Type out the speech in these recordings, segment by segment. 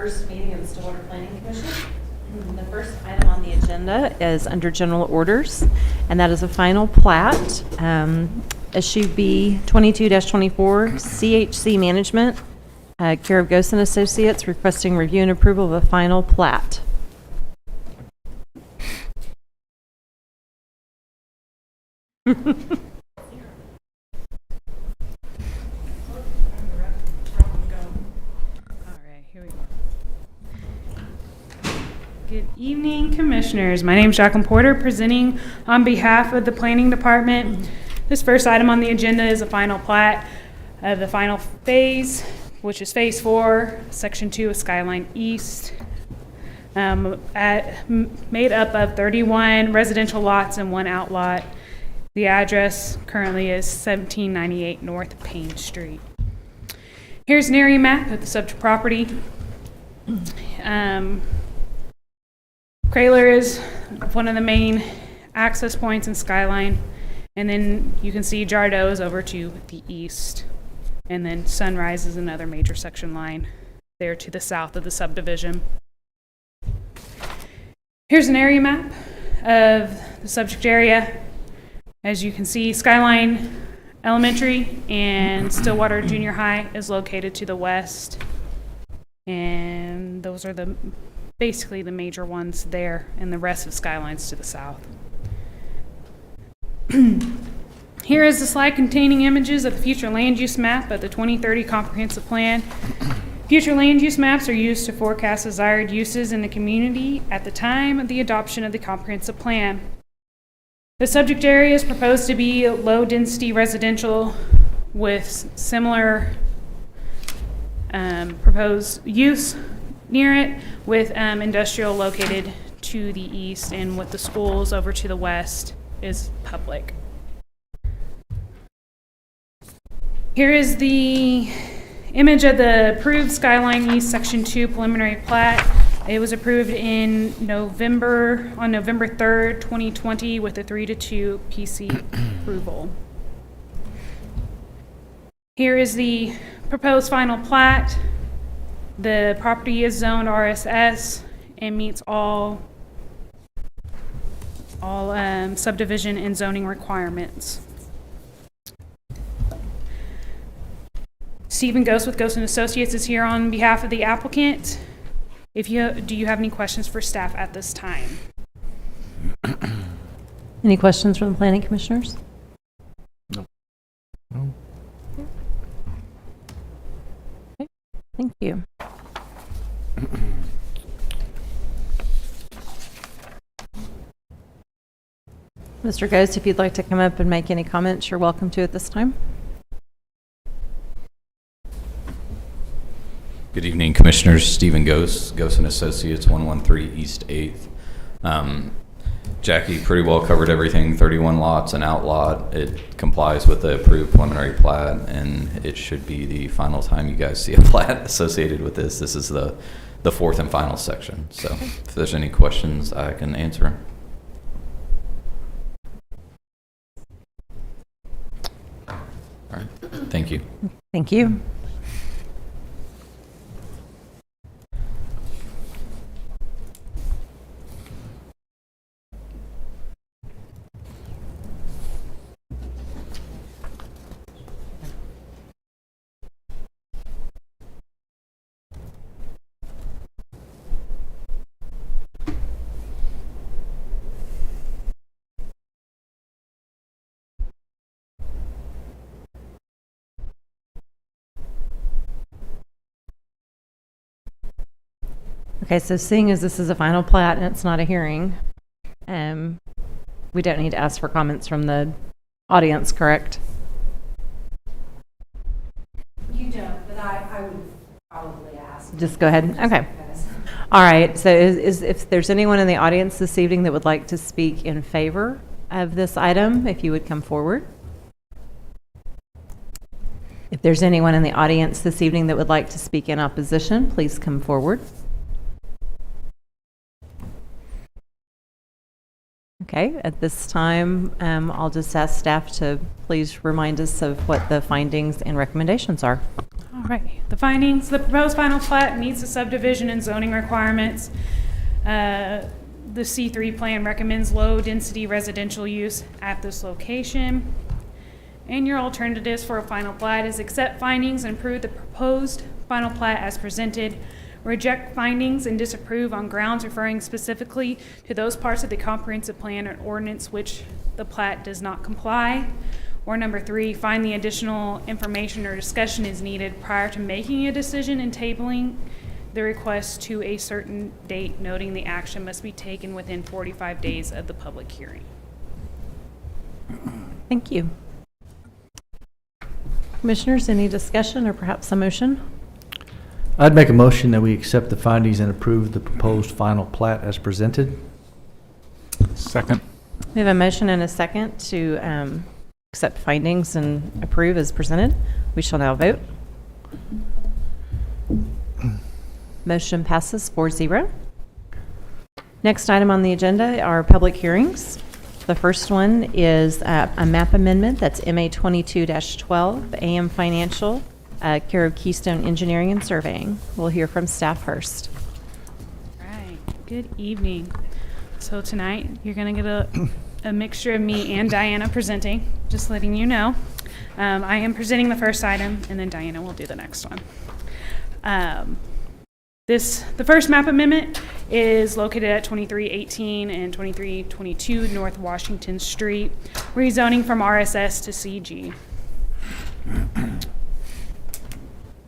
first meeting of the Stillwater Planning Commission. The first item on the agenda is under general orders, and that is a final plat, SUB 22-24 CHC Management, care of Ghost and Associates, requesting review and approval of a final plat. Good evening, Commissioners. My name is Jacqueline Porter, presenting on behalf of the Planning Department. This first item on the agenda is a final plat of the final phase, which is Phase 4, Section 2 of Skyline East, made up of 31 residential lots and 1 outlot. The address currently is 1798 North Payne Street. Here's an area map of the subject property. Crayler is one of the main access points in Skyline, and then you can see Jardeau is over to the east, and then Sunrise is another major section line there to the south of the subdivision. Here's an area map of the subject area. As you can see, Skyline Elementary and Stillwater Junior High is located to the west, and those are basically the major ones there, and the rest of Skyline's to the south. Here is the slide containing images of the future land use map of the 2030 Comprehensive Plan. Future land use maps are used to forecast desired uses in the community at the time of the adoption of the Comprehensive Plan. The subject area is proposed to be low-density residential with similar proposed use near it, with industrial located to the east, and with the schools over to the west is public. Here is the image of the approved Skyline East Section 2 preliminary plat. It was approved on November 3rd, 2020 with a 3-2 PC approval. Here is the proposed final plat. The property is zoned RSS and meets all subdivision and zoning requirements. Stephen Ghost with Ghost and Associates is here on behalf of the applicant. Do you have any questions for staff at this time? Any questions from the planning commissioners? No. Okay, thank you. Mr. Ghost, if you'd like to come up and make any comments, you're welcome to at this time. Good evening, Commissioners. Stephen Ghost, Ghost and Associates, 113 East 8th. Jackie pretty well covered everything. 31 lots, an outlot. It complies with the approved preliminary plat, and it should be the final time you guys see a plat associated with this. This is the fourth and final section. So if there's any questions, I can answer. All right. Thank you. Thank you. Okay, so seeing as this is a final plat and it's not a hearing, we don't need to ask for comments from the audience, correct? You don't, but I would probably ask. Just go ahead. Okay. All right, so if there's anyone in the audience this evening that would like to speak in favor of this item, if you would come forward. If there's anyone in the audience this evening that would like to speak in opposition, please come forward. Okay, at this time, I'll just ask staff to please remind us of what the findings and recommendations are. All All right, the findings, the proposed final plat meets the subdivision and zoning requirements. The C3 plan recommends low-density residential use at this location. And your alternatives for a final plat is accept findings and approve the proposed final plat as presented, reject findings and disapprove on grounds referring specifically to those parts of the comprehensive plan or ordinance which the plat does not comply. Or number 3, find the additional information or discussion is needed prior to making a decision and tabling the request to a certain date, noting the action must be taken within 45 days of the public hearing. Thank you. Commissioners, any discussion or perhaps a motion? I'd make a motion that we accept the findings and approve the proposed final plat as presented. Second. We have a motion and a second to accept findings and approve as presented. We shall now vote. Motion passes 4-0. Next item on the agenda are public hearings. The first one is a map amendment. That's MA 22-12, AM Financial, care of Keystone Engineering and Surveying. We'll hear from staff first. All right, good evening. So tonight, you're going to get a mixture of me and Diana presenting, just letting you know. I am presenting the first item, and then Diana will do the next one. The first map amendment is located at 2318 and 2322 North Washington Street, rezoning from RSS to CG.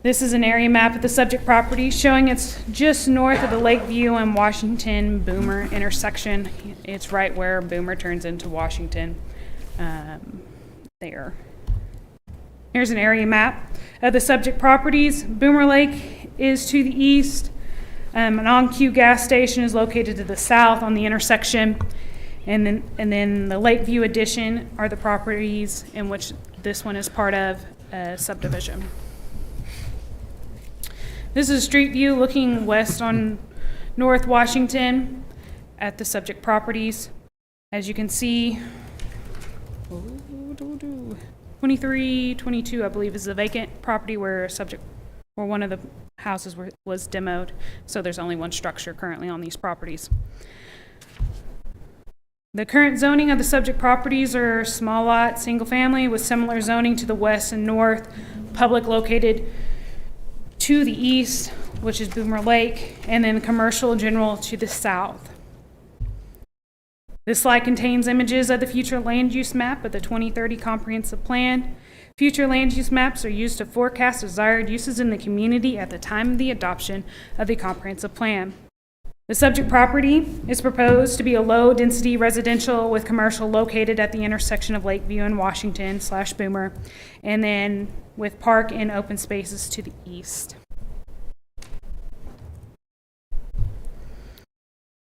This is an area map of the subject property showing it's just north of the Lakeview and Washington Boomer intersection. It's right where Boomer turns into Washington there. Here's an area map of the subject properties. Boomer Lake is to the east. An on-Q gas station is located to the south on the intersection. And then the Lakeview addition are the properties in which this one is part of a subdivision. This is a street view looking west on North Washington at the subject properties. As you can see, 2322, I believe, is the vacant property where one of the houses was demoed. So there's only one structure currently on these properties. The current zoning of the subject properties are small lot, single family with similar zoning to the west and north, public located to the east, which is Boomer Lake, and then commercial general to the south. This slide contains images of the future land use map of the 2030 comprehensive plan. Future land use maps are used to forecast desired uses in the community at the time of the adoption of the comprehensive plan. The subject property is proposed to be a low-density residential with commercial located at the intersection of Lakeview and Washington / Boomer, and then with park and open spaces to the east.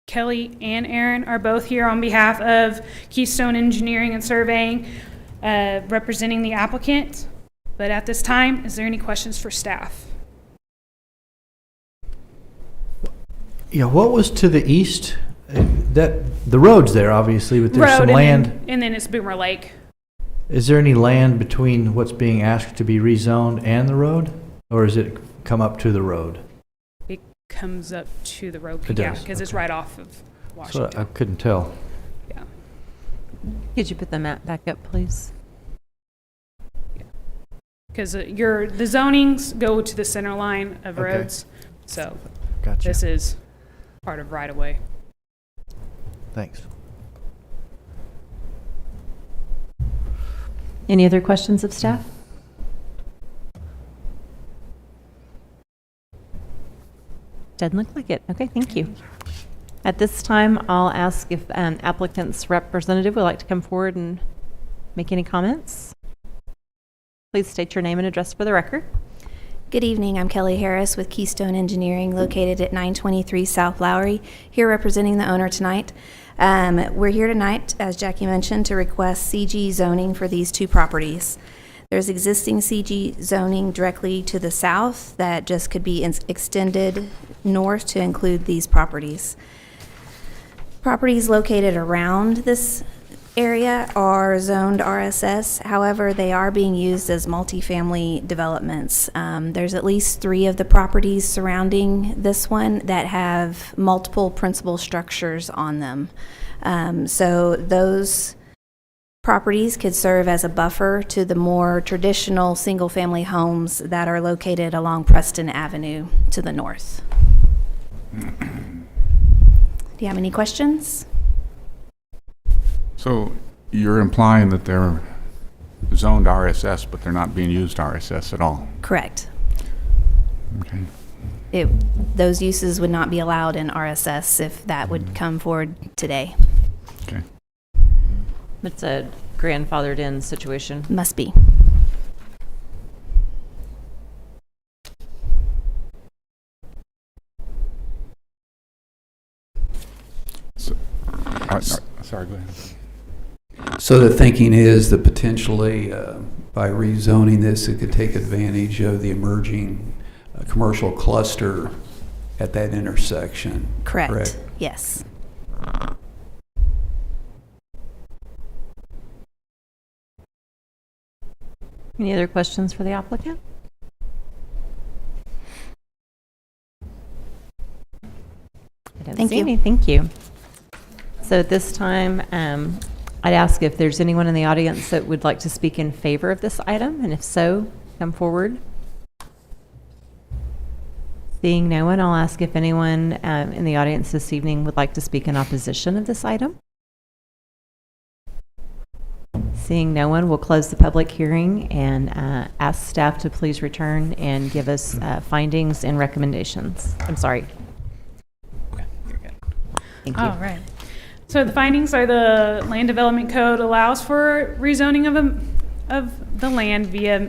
Kelly and Aaron are both here on behalf of Keystone Engineering and Surveying, representing the applicant. But at this time, is there any questions for staff? Yeah, what was to the east? The road's there, obviously, but there's some Road, land. and then it's Boomer Lake. Is there any land between what's being asked to be rezoned and the road? Or does it come up to the road? It comes up to the road. It Yeah, does, because it's okay. right off of So Washington. I couldn't tell. Yeah. Could you put the map back up, please? Because the zonings go to the center line of Okay. roads. So Gotcha. this is part of right of way. Thanks. Any other questions of staff? Doesn't look like it. Okay, thank you. At this time, I'll ask if an applicant's representative would like to come forward and make any comments. Please state your name and address for the record. Good evening. I'm Kelly Harris with Keystone Engineering, located at 923 South Lowry, here representing the owner tonight. We're here tonight, as Jackie mentioned, to request CG zoning for these two properties. There's existing CG zoning directly to the south that just could be extended north to include these properties. Properties located around this area are zoned RSS. However, they are being used as multifamily developments. There's at least 3 of the properties surrounding this one that have multiple principal structures on them. So those properties could serve as a buffer to the more traditional single-family homes that are located along Preston Avenue to the north. Do you have any questions? So you're implying that they're zoned RSS, but they're not being used RSS at all? Correct. Okay. Those uses would not be allowed in RSS if that would come forward today. Okay. It's a grandfathered in situation. Must be. So, sorry, go ahead. So the thinking is that potentially by rezoning this, it could take advantage of the emerging commercial cluster at that intersection. Correct. Yes. Any other questions for the applicant? I don't Thank see you. any. Thank you. So at this time, I'd ask if there's anyone in the audience that would like to speak in favor of this item, and if so, come forward. Seeing no one, I'll ask if anyone in the audience this evening would like to speak in opposition of this item. Seeing no one, we'll close the public hearing and ask staff to please return and give us findings and recommendations. I'm sorry. Thank you. All right. So the findings are the Land Development Code allows for rezoning of the land via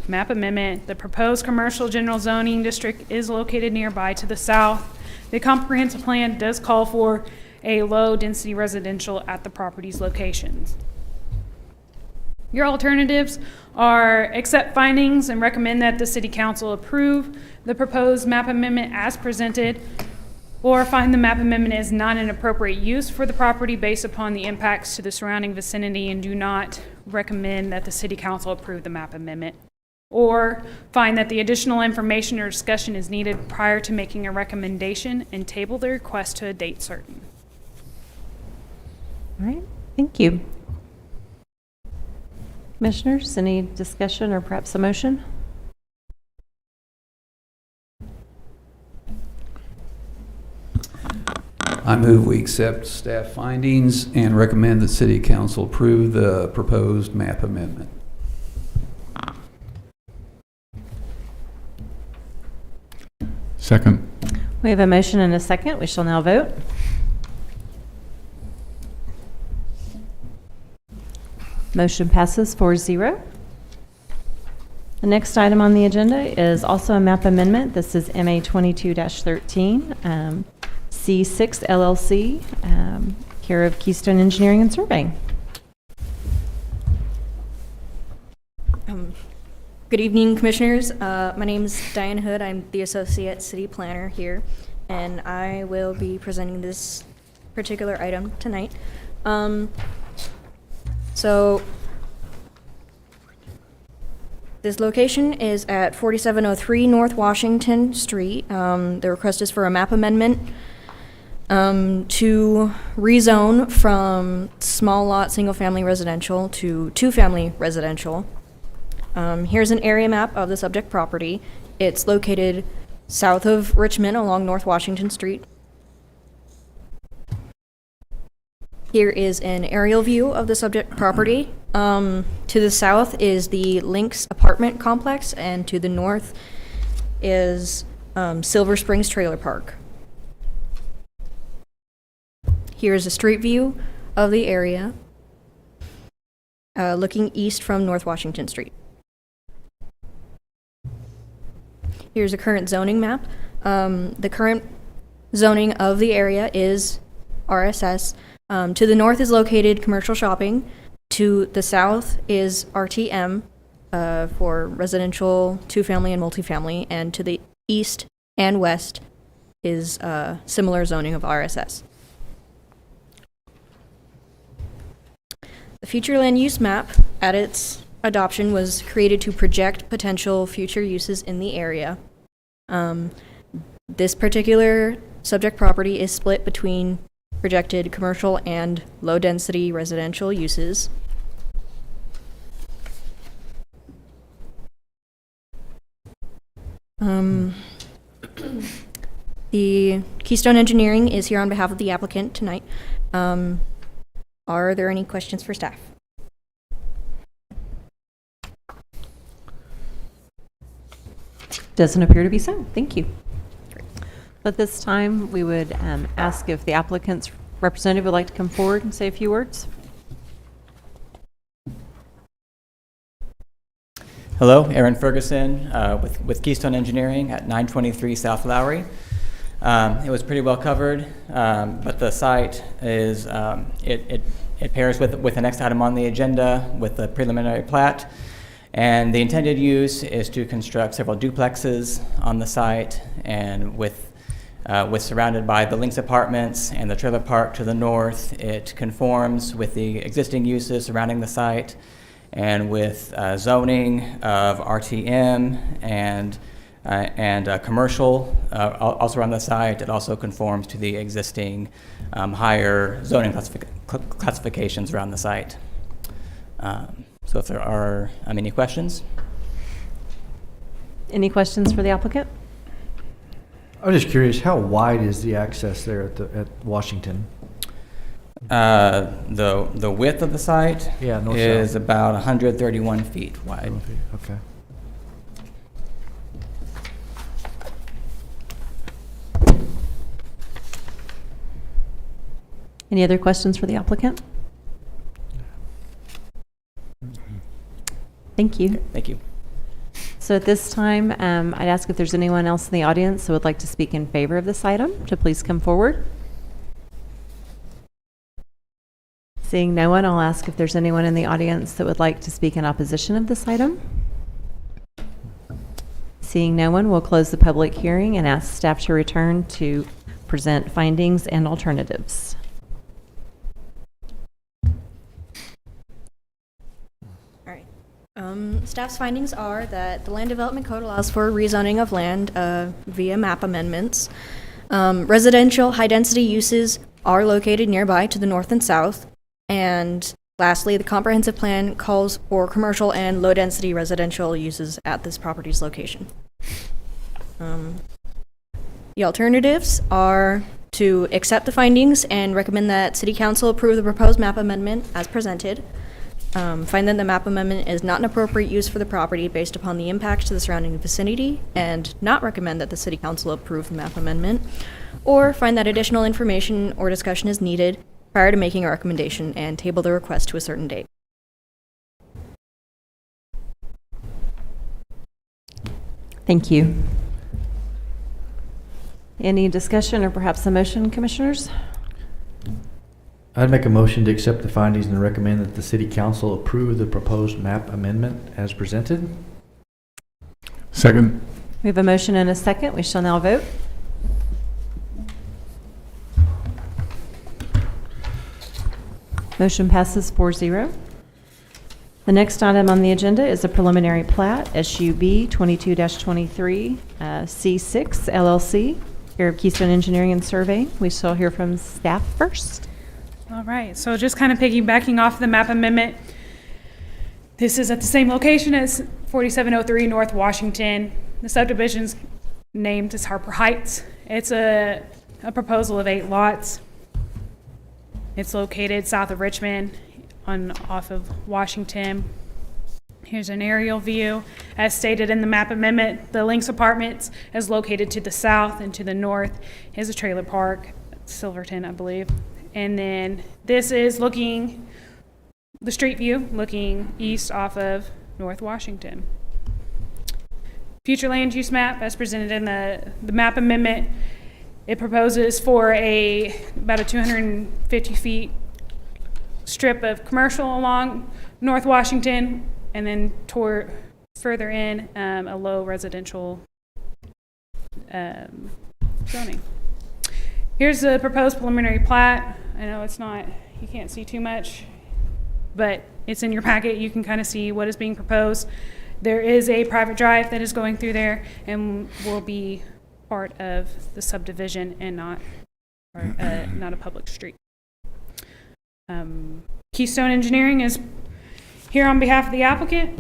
map amendment. The proposed commercial general zoning district is located nearby to the south. The comprehensive plan does call for a low-density residential at the property's locations. Your alternatives are accept findings and recommend that the City Council approve the proposed map amendment as presented, or find the map amendment is not an appropriate use for the property based upon the impacts to the surrounding vicinity and do not recommend that the City Council approve the map amendment, or find that the additional information or discussion is needed prior to making a recommendation and table the request to a date certain. All right, thank you. Commissioners, any discussion or perhaps a motion? I move we accept staff findings and recommend the city council approve the proposed map amendment. Second. We have a motion and a second. We shall now vote. Motion passes 4-0. The next item on the agenda is also a map amendment. This is MA 22-13, C6 LLC, care of Keystone Engineering and Surveying. Good evening, Commissioners. My name is Diane Hood. I'm the Associate City Planner here, and I will be presenting this particular item tonight. So this location is at 4703 North Washington Street. The request is for a map amendment to rezone from small lot single-family residential to two-family residential. Here's an area map of the subject property. It's located south of Richmond along North Washington Street. Here is an aerial view of the subject property. To the south is the Lynx apartment complex, and to the north is Silver Springs Trailer Park. Here's a street view of the area, looking east from North Washington Street. Here's a current zoning map. The current zoning of the area is RSS. To the north is located commercial shopping. To the south is RTM for residential, two-family, and multifamily. And to the east and west is similar zoning of RSS. The future land use map at its adoption was created to project potential future uses in the area. This particular subject property is split between projected commercial and low-density residential uses. The Keystone Engineering is here on behalf of the applicant tonight. Are there any questions for staff? Doesn't appear to be so. Thank you. At this time, we would ask if the applicant's representative would like to come forward and say a few words. Hello, Aaron Ferguson with Keystone Engineering at 923 South Lowry. It was pretty well covered, but the site is, it pairs with the next item on the agenda with the preliminary plat. And the intended use is to construct several duplexes on the site, and with surrounded by the Lynx Apartments and the trailer park to the north. It conforms with the existing uses surrounding the site, and with zoning of RTM and commercial also around the site. It also conforms to the existing higher zoning classifications around the site. So if there are any questions? Any questions for the applicant? I'm just curious, how wide is the access there at Washington? The width of the site is about 131 feet wide. Okay. Any other questions for the applicant? Thank you. Thank you. So at this time, I'd ask if there's anyone else in the audience who would like to speak in favor of this item to please come forward. Seeing no one, I'll ask if there's anyone in the audience that would like to speak in opposition of this item. Seeing no one, we'll close the public hearing and ask staff to return to present findings and alternatives. Staff's findings are that the Land Development Code allows for rezoning of land via map amendments. Residential high-density uses are located nearby to the north and south. And lastly, the comprehensive plan calls for commercial and low-density residential uses at this property's location. The alternatives are to accept the findings and recommend that City Council approve the proposed map amendment as presented. Find that the map amendment is not an appropriate use for the property based upon the impacts to the surrounding vicinity, and not recommend that the City Council approve the map amendment, or find that additional information or discussion is needed prior to making a recommendation and table the request to a certain date. Thank you. Any discussion or perhaps a motion, Commissioners? I'd make a motion to accept the findings and recommend that the City Council approve the proposed map amendment as presented. Second. We have a motion and a second. We shall now vote. Motion passes 4-0. The next item on the agenda is a preliminary plat, SUB 22-23, C6 LLC, here of Keystone Engineering and Survey. We shall hear from staff first. All right, so just kind of piggybacking off the map amendment, this is at the same location as 4703 North Washington. The subdivision's named as Harper Heights. It's a proposal of 8 lots. It's located south of Richmond off of Washington. Here's an aerial view. As stated in the map amendment, the Lynx Apartments is located to the south, and to the north is a trailer park, Silverton, I believe. And then this is looking, the street view, looking east off of North Washington. Future land use map as presented in the map amendment, it proposes for about a 250 feet strip of commercial along North Washington, and then toward further in a low residential zoning. Here's the proposed preliminary plat. I know it's not, you can't see too much but it's in your packet. You can kind of see what is being proposed. There is a private drive that is going through there and will be part of the subdivision and not a public street. Keystone Engineering is here on behalf of the applicant.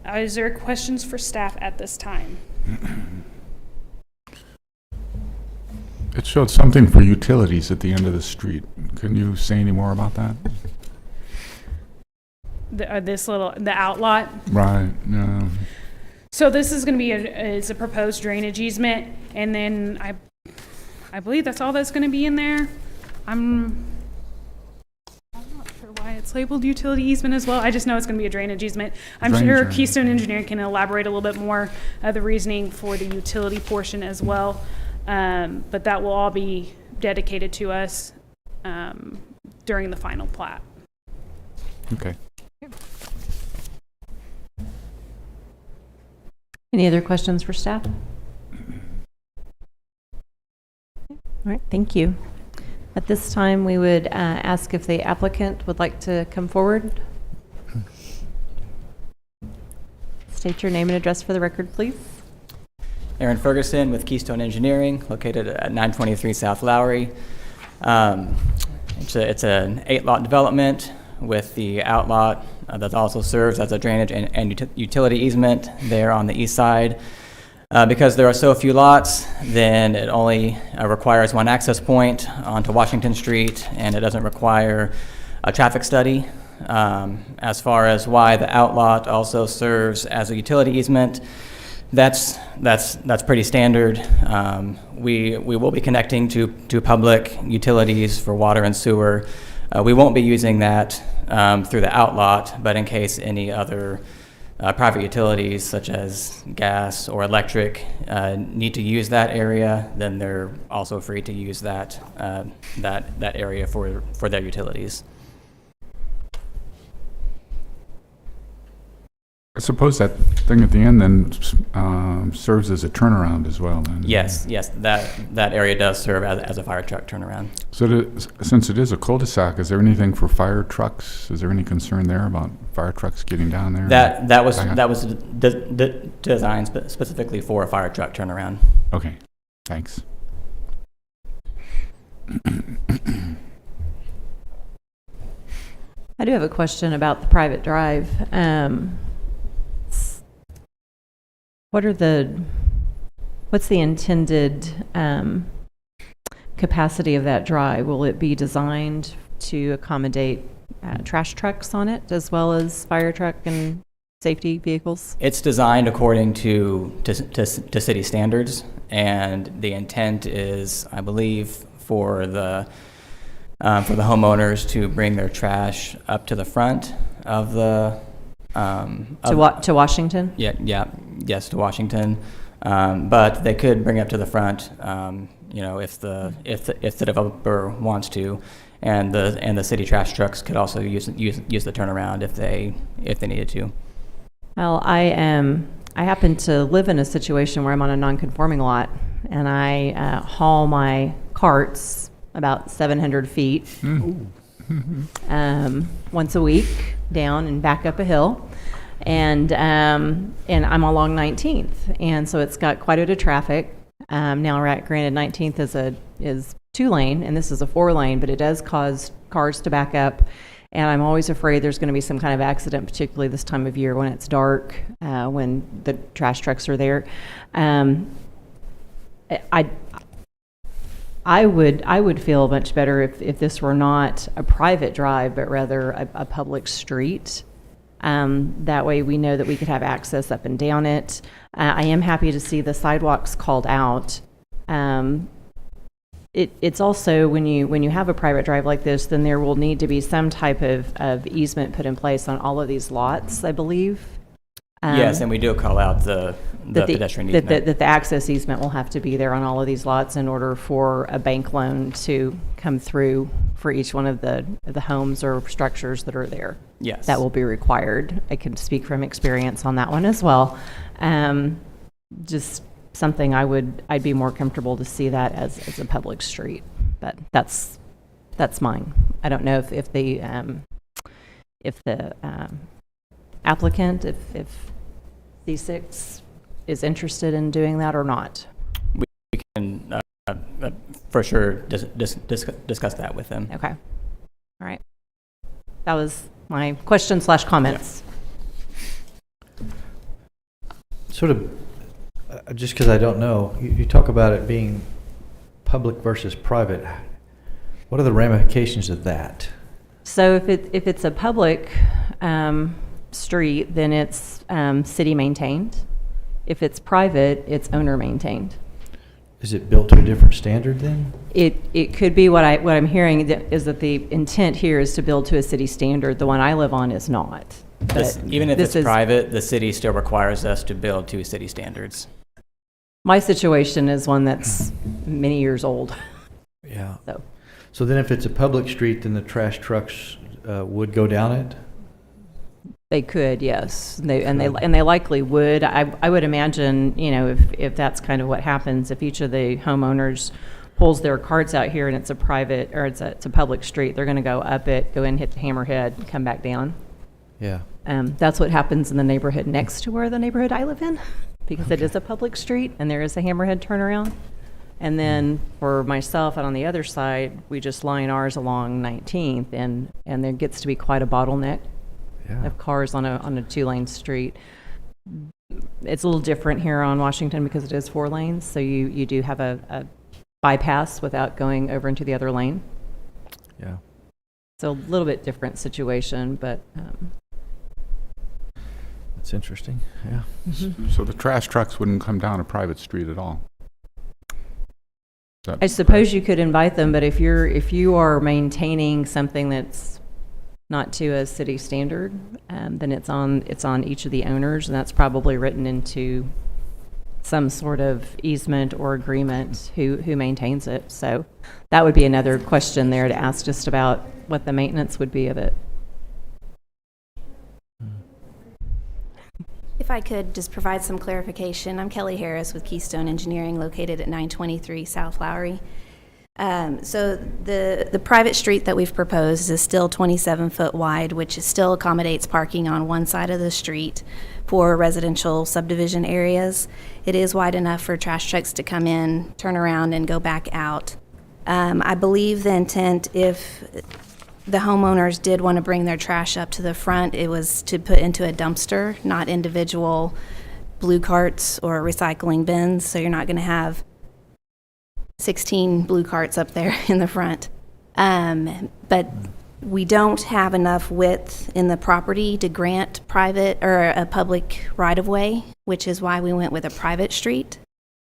Is there questions for staff at this time? It showed something for utilities at the end of the street. Can you say any more about that? The outlot. Right, no. So this is going to be it's a proposed drainage easement, and then I believe that's all that's going to be in there. I'm not sure why it's labeled utility easement as well. I just know it's going to be a drainage easement. I'm sure Keystone Engineering can elaborate a little bit more of the reasoning for the utility portion as well. But that will all be dedicated to us during the final plat. Okay. Any other questions for staff? All right, thank you. At this time, we would ask if the applicant would like to come forward. State your name and address for the record, please. Aaron Ferguson with Keystone Engineering, located at 923 South Lowry. It's an 8-lot development with the outlot that also serves as a drainage and utility easement there on the east side. Because there are so few lots, then it only requires one access point onto Washington Street, and it doesn't require a traffic study. As far as why the outlot also serves as a utility easement, that's pretty standard. We will be connecting to public utilities for water and sewer. We won't be using that through the outlot, but in case any other private utilities such as gas or electric need to use that area, then they're also free to use that area for their utilities. I suppose that thing at the end then serves as a turnaround as well. Then. Yes, that area does serve as a fire truck turnaround. So since it is a cul-de-sac, is there anything for fire trucks? Is there any concern there about fire trucks getting down there? That was designed specifically for a fire truck turnaround. Okay, thanks. I do have a question about the private drive. What's the intended capacity of that drive? Will it be designed to accommodate trash trucks on it as well as fire truck and safety vehicles? It's designed according to city standards, and the intent is, I believe, for the homeowners to bring their trash up to the front of the to Washington? Yes, to Washington. But they could bring it up to the front, if the developer wants to, and the city trash trucks could also use the turnaround if they needed to. Well, I happen to live in a situation where I'm on a non-conforming lot, and I haul my carts about 700 feet once a week down and back up a hill. And I'm along 19th, and so it's got quite a bit of traffic. Now, granted, 19th is 2-lane, and this is a 4-lane, but it does cause cars to back up. And I'm always afraid there's going to be some kind of accident, particularly this time of year when it's dark, when the trash trucks are there. I would feel much better if this were not a private drive, but rather a public street. That way we know that we could have access up and down it. I am happy to see the sidewalks called out. It's also, when you have a private drive like this, then there will need to be some type of easement put in place on all of these lots, I believe. Yes, and we do call out the pedestrian easement. That the access easement will have to be there on all of these lots in order for a bank loan to come through for each one of the homes or structures that are there. Yes. That will be required. I can speak from experience on that one as well. Just something I'd be more comfortable to see that as a public street, but that's mine. I don't know if the if the applicant, if C6 is interested in doing that or not. We can for sure discuss that with them. Okay. All right. That was my question/comments. Sort of, just because I don't know, you talk about it being public versus private. What are the ramifications of that? So if it's a public street, then it's city maintained. If it's private, it's owner maintained. Is it built to a different standard then? It could be what I'm hearing is that the intent here is to build to a city standard. The one I live on is not. But Even if this it's private, the city still requires us to build to city standards. My situation is one that's many years old. Yeah. So then if it's a public street, then the trash trucks would go down it? they could, yes. They likely would. I would imagine, if that's kind of what happens, if each of the homeowners pulls their carts out here and it's a private or it's a public street, they're going to go up it, go in, hit the hammerhead, and come back down. Yeah. That's what happens in the neighborhood next to where the neighborhood I live in, because it is a public street and there is a hammerhead turnaround. And then for myself, and on the other side, we just line ours along 19th, and there gets to be quite a bottleneck of cars on a two-lane street. It's a little different here on Washington because it is 4 lanes, so you do have a bypass without going over into the other lane. Yeah. So a little bit different situation, but That's interesting. Yeah. So the trash trucks wouldn't come down a private street at all? I suppose you could invite them, but if you are maintaining something that's not to a city standard, then it's on each of the owners, and that's probably written into some sort of easement or agreement who maintains it. So that would be another question there to ask, just about what the maintenance would be of it. If I could just provide some clarification, I'm Kelly Harris with Keystone Engineering, located at 923 South Lowry. So the private street that we've proposed is still 27 foot wide, which still accommodates parking on one side of the street for residential subdivision areas. It is wide enough for trash trucks to come in, turn around, and go back out. I believe the intent, if the homeowners did want to bring their trash up to the front, it was to put into a dumpster, not individual blue carts or recycling bins. So you're not going to have 16 blue carts up there in the front. But we don't have enough width in the property to grant private or a public right-of-way, which is why we went with a private street,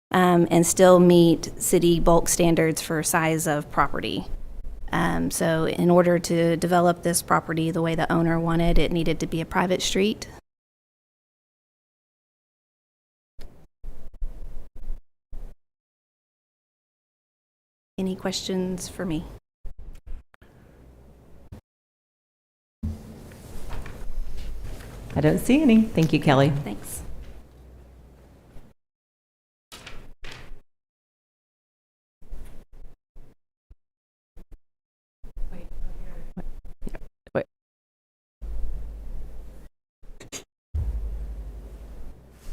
and still meet city bulk standards for size of property. So in order to develop this property the way the owner wanted, it needed to be a private street. Any questions for me? I don't see any. Thank you, Kelly. Thanks.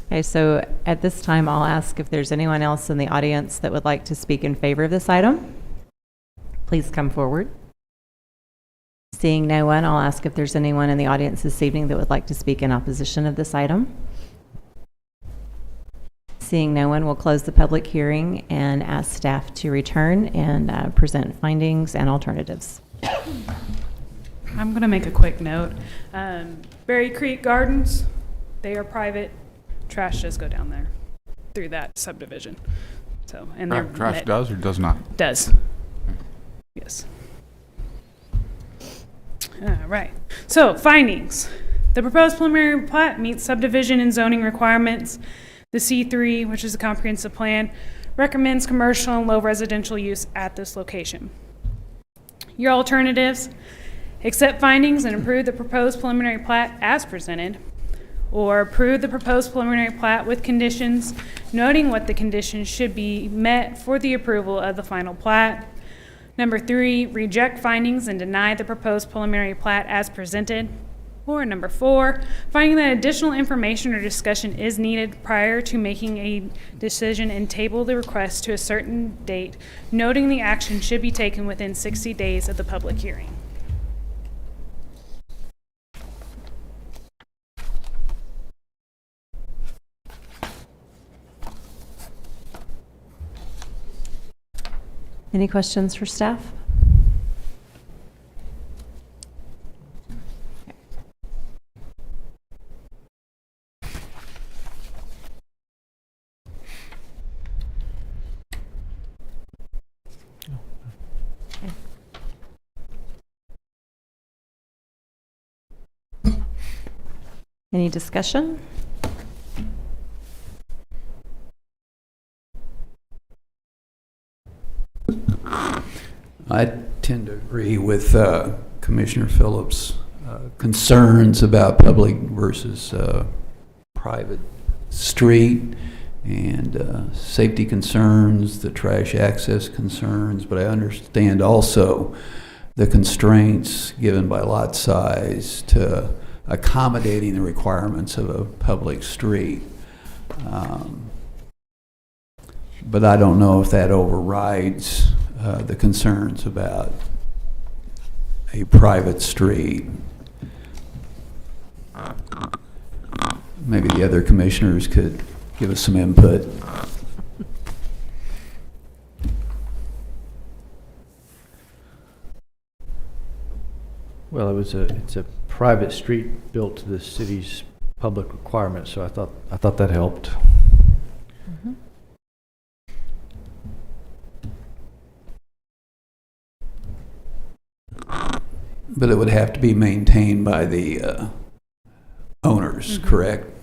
Okay, so at this time, I'll ask if there's anyone else in the audience that would like to speak in favor of this item. Please come forward. Seeing no one, I'll ask if there's anyone in the audience this evening that would like to speak in opposition of this item. Seeing no one, we'll close the public hearing and ask staff to return and present findings and alternatives. I'm going to make a quick note. Berry Creek Gardens, they are private. Trash does go down there through that subdivision. So, and they're Trash does or does not? Does. Yes. All right. So, findings. The proposed preliminary plat meets subdivision and zoning requirements. The C3, which is a comprehensive plan, recommends commercial and low residential use at this location. Your alternatives: accept findings and approve the proposed preliminary plat as presented, or approve the proposed preliminary plat with conditions, noting what the conditions should be met for the approval of the final plat. Number 3, reject findings and deny the proposed preliminary plat as presented. Or number 4, finding that additional information or discussion is needed prior to making a decision and table the request to a certain date, noting the action should be taken within 60 days of the public hearing. Any questions for staff? Any discussion? I tend to agree with Commissioner Phillips' concerns about public versus private street and safety concerns, the trash access concerns, but I understand also the constraints given by lot size to accommodating the requirements of a public street. But I don't know if that overrides the concerns about a private street. Maybe the other commissioners could give us some input. Well, it's a private street built to the city's public requirements, so I thought that helped. Mm-hmm. But it would have to be maintained by the owners, correct?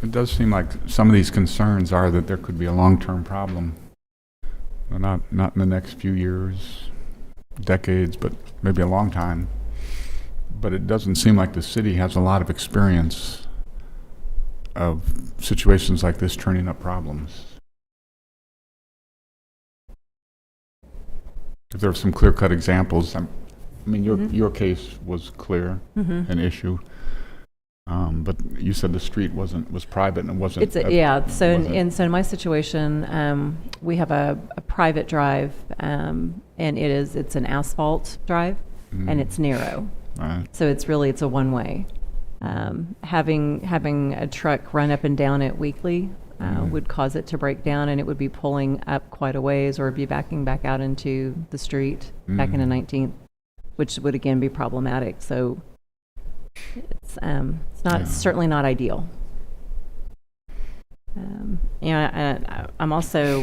It does seem like some of these concerns are that there could be a long-term problem. Not in the next few years, decades, but maybe a long time. But it doesn't seem like the city has a lot of experience of situations like this turning up problems. If there are some clear-cut examples, I mean, your case was clear, an issue. But you said the street was private and it wasn't. So in my situation, we have a private drive, and it's an asphalt drive, and it's narrow. Right. So it's a one-way. Having a truck run up and down it weekly would cause it to break down, and it would be pulling up quite a ways or be backing back out into the street back into 19th, which would again be problematic. So it's certainly not ideal. I'm also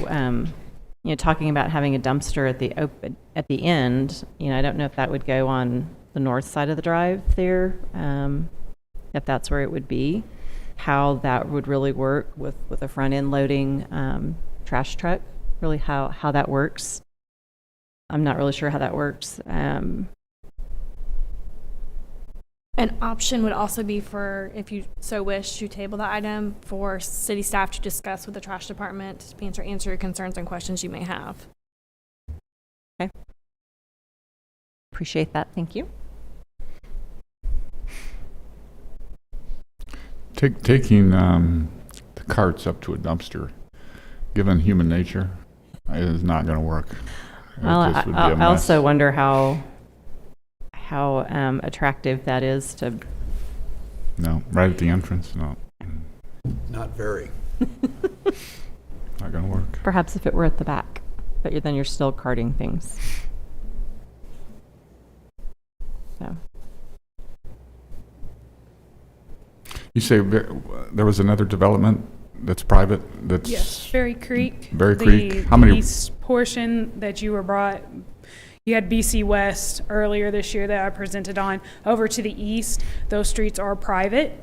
talking about having a dumpster at the end. I don't know if that would go on the north side of the drive there, if that's where it would be. How that would really work with a front end loading trash truck. Really, how that works. I'm not really sure how that works. An option would also be for, if you so wish, to table the item for city staff to discuss with the trash department, to answer your concerns and questions you may have. Okay. Appreciate that. Thank you. Taking the carts up to a dumpster, given human nature, is not going to work. I also wonder how attractive that is to. No, right at the entrance. No, Not very. not going to work. Perhaps if it were at the back, but then you're still carting things. So. You say there was another development that's private? That's Yes, Berry Creek. Berry Creek. How many? The east portion that you were brought, you had BC West earlier this year that I presented on. Over to the east, those streets are private,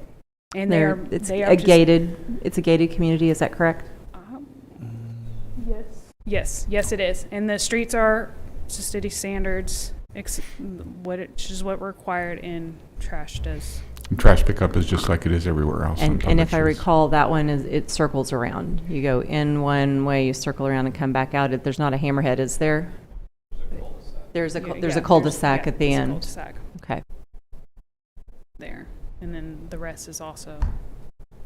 and they are just- It's a gated community, is that correct? Yes, it is. And the streets are to city standards, which is what required in trash does. Trash pickup is just like it is everywhere else. on And public if I streets. recall, that one it circles around. You go in one way, you circle around and come back out. There's not a hammerhead, is there? There's a cul-de-sac at the there's a end. cul-de-sac Okay. there. And then the rest is also,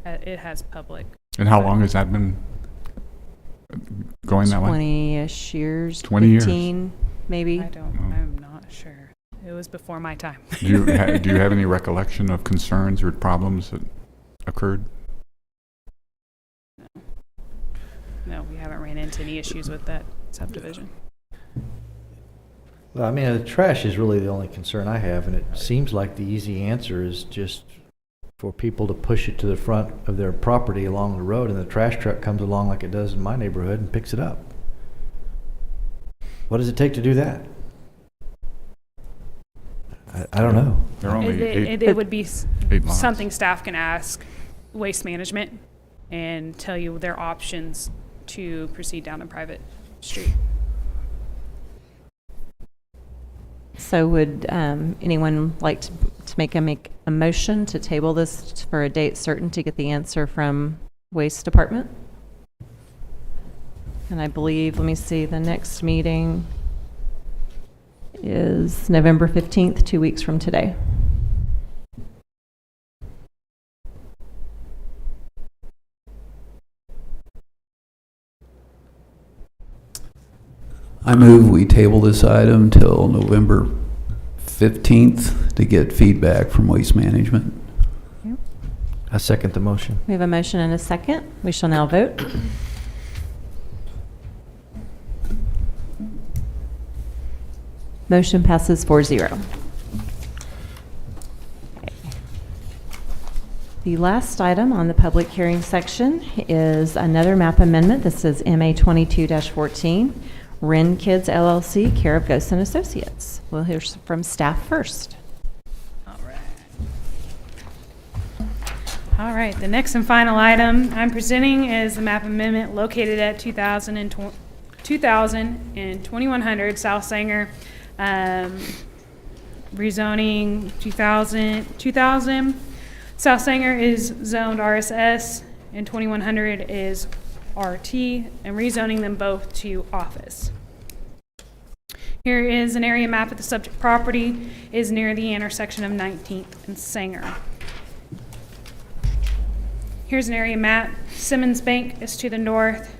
it has public. And how long has that been going that way? 20-ish years. 20 years. 15, maybe. I'm not sure. It was before my time. Do you have any recollection of concerns or problems that occurred? No, we haven't ran into any issues with that subdivision. Well, I mean, the trash is really the only concern I have, and it seems like the easy answer is just for people to push it to the front of their property along the road, and the trash truck comes along like it does in my neighborhood and picks it up. What does it take to do that? I don't know. There are only It would be 8 lots. something staff can ask Waste Management and tell you their options to proceed down a private street. So would anyone like to make a motion to table this for a date certain to get the answer from Waste Department? And I believe, let me see, the next meeting is November 15th, 2 weeks from today. I move we table this item till November 15th to get feedback from Waste Management. I second the motion. We have a motion and a second. We shall now vote. Motion passes 4-0. The last item on the public hearing section is another map amendment. This is MA 22-14, Wren Kids LLC, care of Ghost and Associates. We'll hear from staff first. All right, the next and final item I'm presenting is the map amendment located at 2000 and 2100 South Sanger. Rezoning 2000. South Sanger is zoned RSS and 2100 is RT, and rezoning them both to office. Here is an area map of the subject property. It is near the intersection of 19th and Sanger. Here's an area map. Simmons Bank is to the north.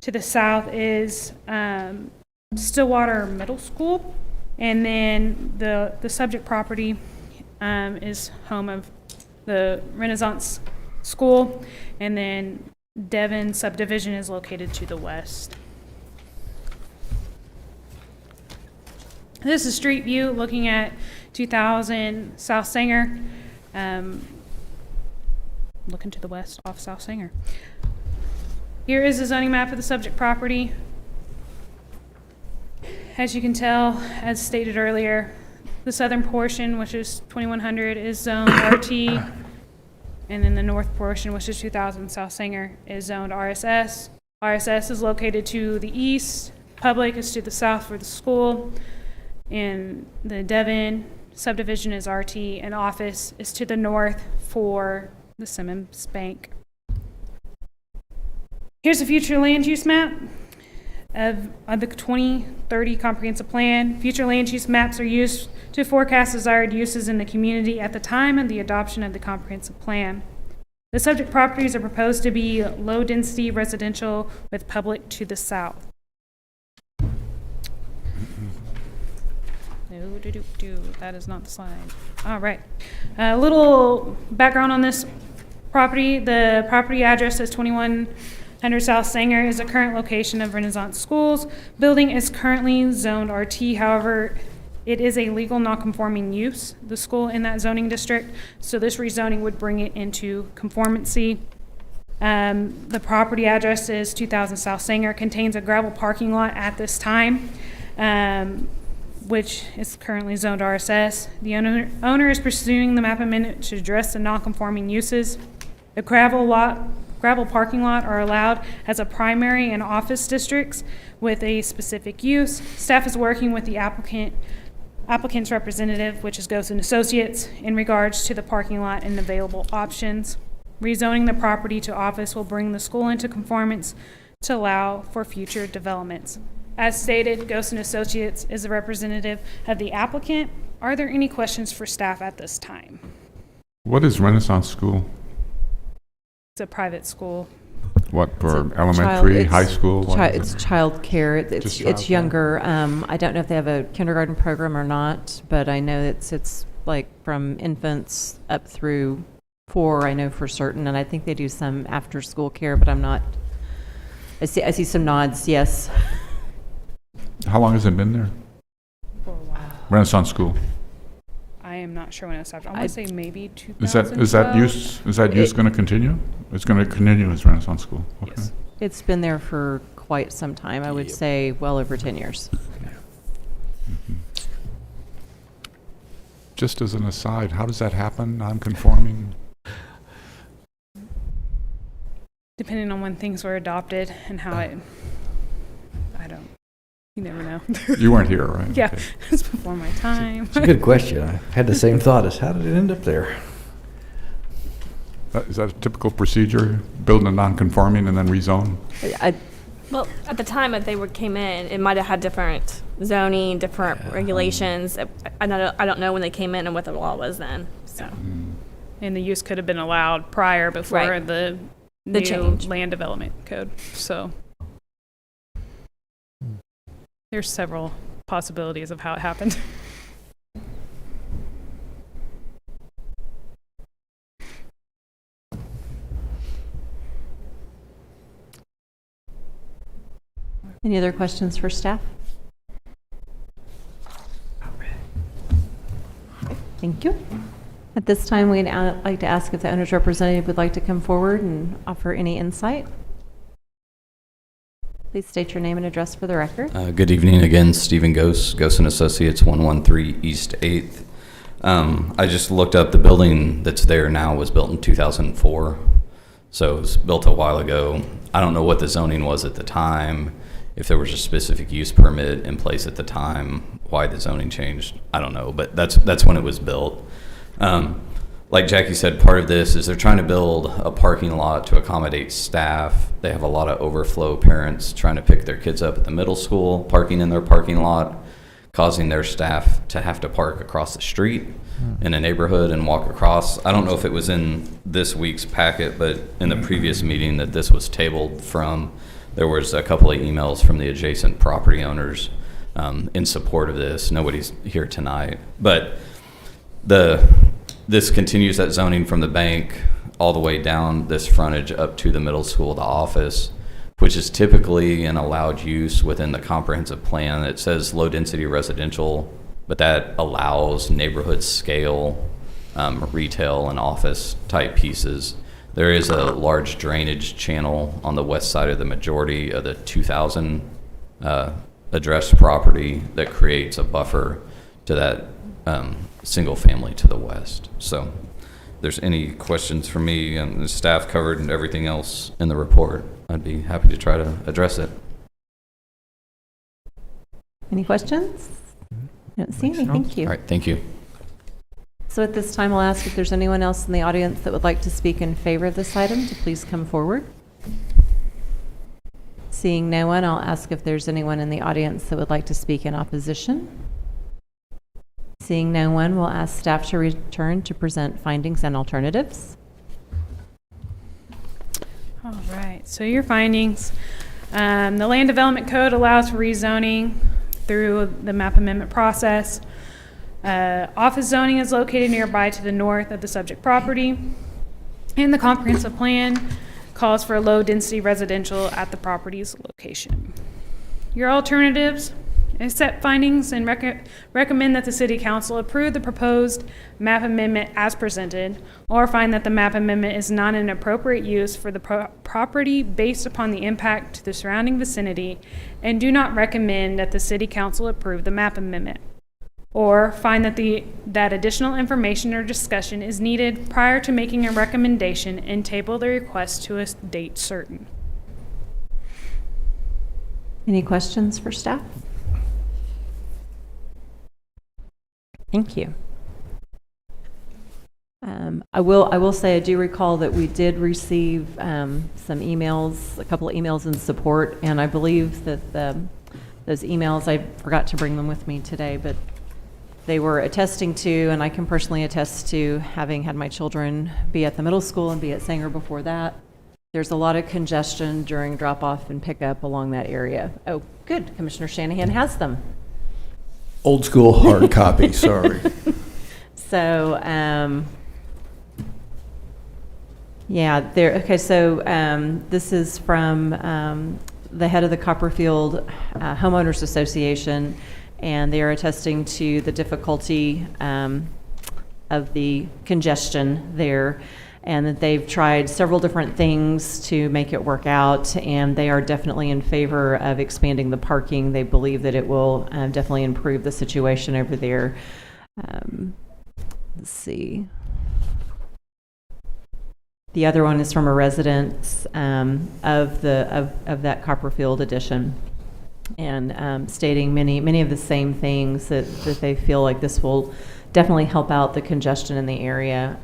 To the south is Stillwater Middle School. And then the subject property is home of the Renaissance School. And then Devon subdivision is located to the west. This is street view looking at 2000 South Sanger. Looking to the west off South Sanger. Here is the zoning map of the subject property. As you can tell, as stated earlier, the southern portion, which is 2100, is zoned RT, and then the north portion, which is 2000 South Sanger, is zoned RSS. RSS is located to the east, public is to the south for the school, and the Devon subdivision is RT, and office is to the north for the Simmons Bank. Here's a future land use map of the 2030 comprehensive plan. Future land use maps are used to forecast desired uses in the community at the time of the adoption of the comprehensive plan. The subject properties are proposed to be low-density residential with public to the south. That is not the slide. All right. A little background on this property. The property address is 2100 South Sanger is the current location of Renaissance Schools. Building is currently zoned RT. However, it is a legal non-conforming use, the school in that zoning district. So this rezoning would bring it into conformancy. The property address is 2000 South Sanger, contains a gravel parking lot at this time, which is currently zoned RSS. The owner is pursuing the map amendment to address the non-conforming uses. The gravel parking lot are allowed as a primary and office districts with a specific use. Staff is working with the applicant's representative, which is Ghost and Associates, in regards to the parking lot and available options. Rezoning the property to office will bring the school into conformance to allow for future developments. As stated, Ghost and Associates is the representative of the applicant. Are there any questions for staff at this time? What is Renaissance School? It's a private school. What, for It's a elementary, child- high it's school? What is It's it? childcare. Just It's childcare. younger. I don't know if they have a kindergarten program or not, but I know it's like from infants up through 4, I know for certain, and I think they do some after-school care, but I'm not, I see some nods, yes. How long has it been there? For a while. Renaissance School. I am not sure when it started. I want to say maybe 2012. Is that use going to continue? It's going to continue as Renaissance School. Okay. Yes. It's been there for quite some time. I would say well over 10 years. Just as an aside, how does that happen? Non-conforming? Depending on when things were adopted and how I don't, you never know. You weren't here, right? Yeah, Okay. it's before my time. It's a good question. I had the same thought as how did it end up there? Is that a typical procedure? Build a non-conforming and then rezone? Well, at the time that came in, it might have had different zoning, different regulations. I don't know when they came in and what the law was then. So And the use could have been allowed prior before Right. the The new change. land development code. So there's several possibilities of how it happened. Any other questions for staff? Thank you. At this time, we'd like to ask if the owner's representative would like to come forward and offer any insight. Please state your name and address for the record. Good evening again, Stephen Ghost and Associates, 113 East 8th. I just looked up the building that's there now was built in 2004, so it was built a while ago. I don't know what the zoning was at the time, if there was a specific use permit in place at the time, why the zoning changed, I don't know, but that's when it was built. Like Jackie said, part of this is they're trying to build a parking lot to accommodate staff. They have a lot of overflow parents trying to pick their kids up at the middle school, parking in their parking lot, causing their staff to have to park across the street in a neighborhood and walk across. I don't know if it was in this week's packet, but in the previous meeting that this was tabled from, there was a couple of emails from the adjacent property owners in support of this. Nobody's here tonight, but this continues that zoning from the bank all the way down this frontage up to the middle school, the office, which is typically an allowed use within the comprehensive plan. It says low density residential, but that allows neighborhood scale retail and office type pieces. There is a large drainage channel on the west side of the majority of the 2000 address property that creates a buffer to that single family to the west. So if there's any questions for me, and the staff covered everything else in the report, I'd be happy to try to address it. Any questions? I don't see any. Thank you. All right, thank you. So at this time, I'll ask if there's anyone else in the audience that would like to speak in favor of this item to please come forward. Seeing no one, I'll ask if there's anyone in the audience that would like to speak in opposition. Seeing no one, we'll ask staff to return to present findings and alternatives. All right, so your findings. The Land Development Code allows for rezoning through the map amendment process. Office zoning is located nearby to the north of the subject property. And the comprehensive plan calls for low-density residential at the property's location. Your alternatives accept findings and recommend that the city council approve the proposed map amendment as presented, or find that the map amendment is not an appropriate use for the property based upon the impact to the surrounding vicinity, and do not recommend that the city council approve the map amendment, or find that additional information or discussion is needed prior to making a recommendation and table the request to a date certain. Any questions for staff? Thank you. I will say I do recall that we did receive some emails, a couple of emails in support, and I believe that those emails, I forgot to bring them with me today, but they were attesting to, and I can personally attest to, having had my children be at the middle school and be at Sanger before that, there's a lot of congestion during drop-off and pickup along that area. Oh, good. Commissioner Shanahan has them. Old school hard copy, sorry. So, yeah, okay, so this is from the head of the Copperfield Homeowners Association, and they are attesting to the difficulty of the congestion there, and that they've tried several different things to make it work out, and they are definitely in favor of expanding the parking. They believe that it will definitely improve the situation over there. Let's see. The other one is from a resident of that Copperfield edition, and stating many of the same things, that they feel like this will definitely help out the congestion in the area.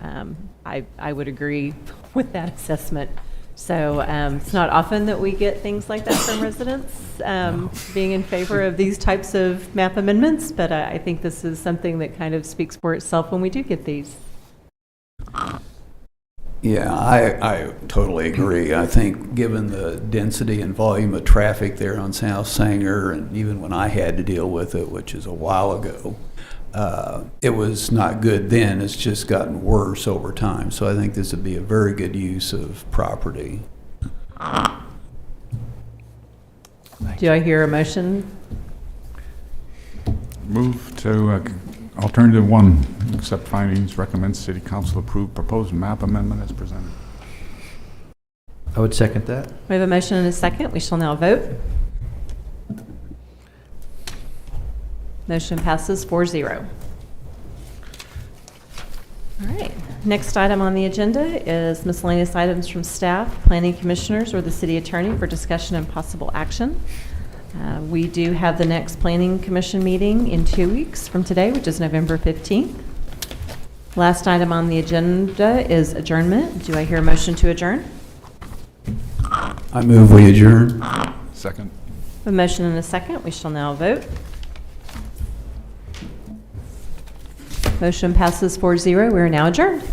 I would agree with that assessment. So it's not often that we get things like that from residents being in favor of these types of map amendments, but I think this is something that kind of speaks for itself when we do get these. Yeah, I totally agree. I think given the density and volume of traffic there on South Sanger, and even when I had to deal with it, which is a while ago, it was not good then. It's just gotten worse over time. So I think this would be a very good use of property. Do I hear a motion? Move to alternative 1, accept findings, recommend city council approve proposed map amendment as presented. I would second that. We have a motion and a second. We shall now vote. Motion passes 4-0. All right. Next item on the agenda is miscellaneous items from staff, planning commissioners, or the city attorney for discussion and possible action. We do have the next planning commission meeting in 2 weeks from today, which is November 15th. Last item on the agenda is adjournment. Do I hear a motion to adjourn? I move we adjourn. Second. A motion and a second. We shall now vote. Motion passes 4-0. We are now adjourned.